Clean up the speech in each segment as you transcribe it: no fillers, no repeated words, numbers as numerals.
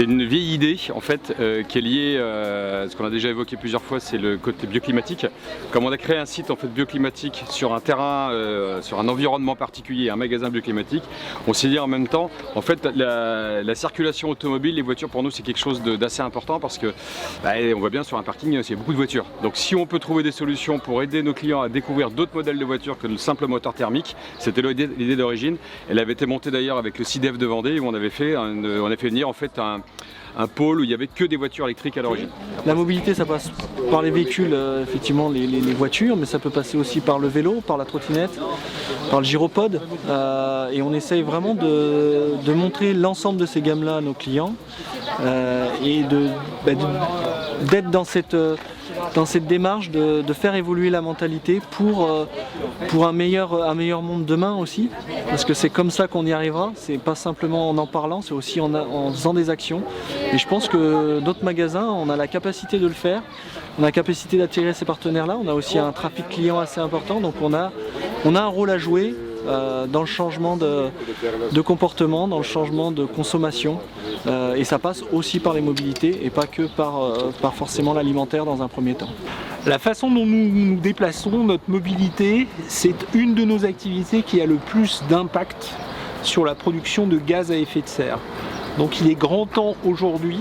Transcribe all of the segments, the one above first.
C'est une vieille idée en fait qui est liée à ce qu'on a déjà évoqué plusieurs fois, c'est le côté bioclimatique. Comme on a créé un site en fait bioclimatique sur un terrain, sur un environnement particulier, un magasin bioclimatique, on s'est dit en même temps, en fait la circulation automobile, les voitures pour nous c'est quelque chose d'assez important parce que on voit bien sur un parking il y a beaucoup de voitures. Donc si on peut trouver des solutions pour aider nos clients à découvrir d'autres modèles de voitures que le simple moteur thermique, c'était l'idée d'origine. Elle avait été montée d'ailleurs avec le CIDEF de Vendée où on avait fait venir en fait un pôle où il n'y avait que des voitures électriques à l'origine. La mobilité, ça passe par les véhicules, effectivement les voitures, mais ça peut passer aussi par le vélo, par la trottinette, par le gyropode. Et on essaye vraiment de montrer l'ensemble de ces gammes-là à nos clients et d'être dans cette démarche de faire évoluer la mentalité pour un meilleur monde demain aussi, parce que c'est comme ça qu'on y arrivera, c'est pas simplement en parlant, c'est aussi en faisant des actions. Et je pense que d'autres magasins, on a la capacité de le faire, on a la capacité d'attirer ces partenaires-là, on a aussi un trafic client assez important, donc on a un rôle à jouer dans le changement de comportement, dans le changement de consommation, et ça passe aussi par les mobilités et pas que par forcément l'alimentaire dans un premier temps. La façon dont nous nous déplaçons, notre mobilité, c'est une de nos activités qui a le plus d'impact sur la production de gaz à effet de serre. Donc il est grand temps aujourd'hui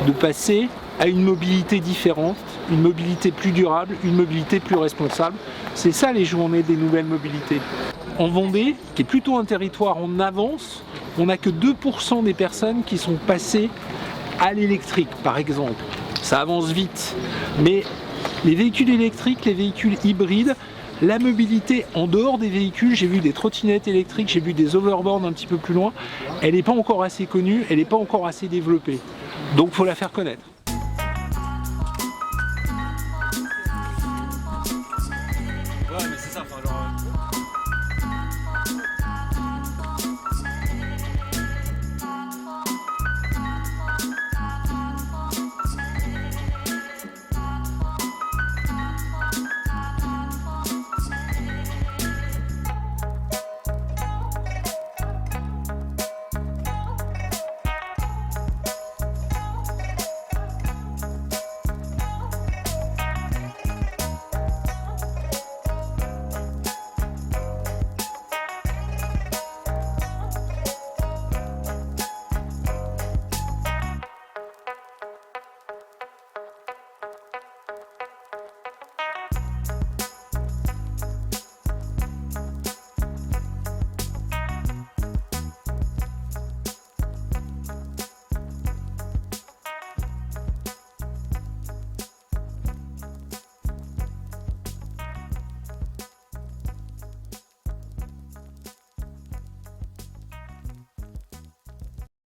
de passer à une mobilité différente, une mobilité plus durable, une mobilité plus responsable. C'est ça les journées des nouvelles mobilités. En Vendée, qui est plutôt un territoire en avance, on n'a que 2% des personnes qui sont passées à l'électrique, par exemple. Ça avance vite, mais les véhicules électriques, les véhicules hybrides, la mobilité en dehors des véhicules, j'ai vu des trottinettes électriques, j'ai vu des overboards un petit peu plus loin, elle n'est pas encore assez connue, elle n'est pas encore assez développée. Donc il faut la faire connaître.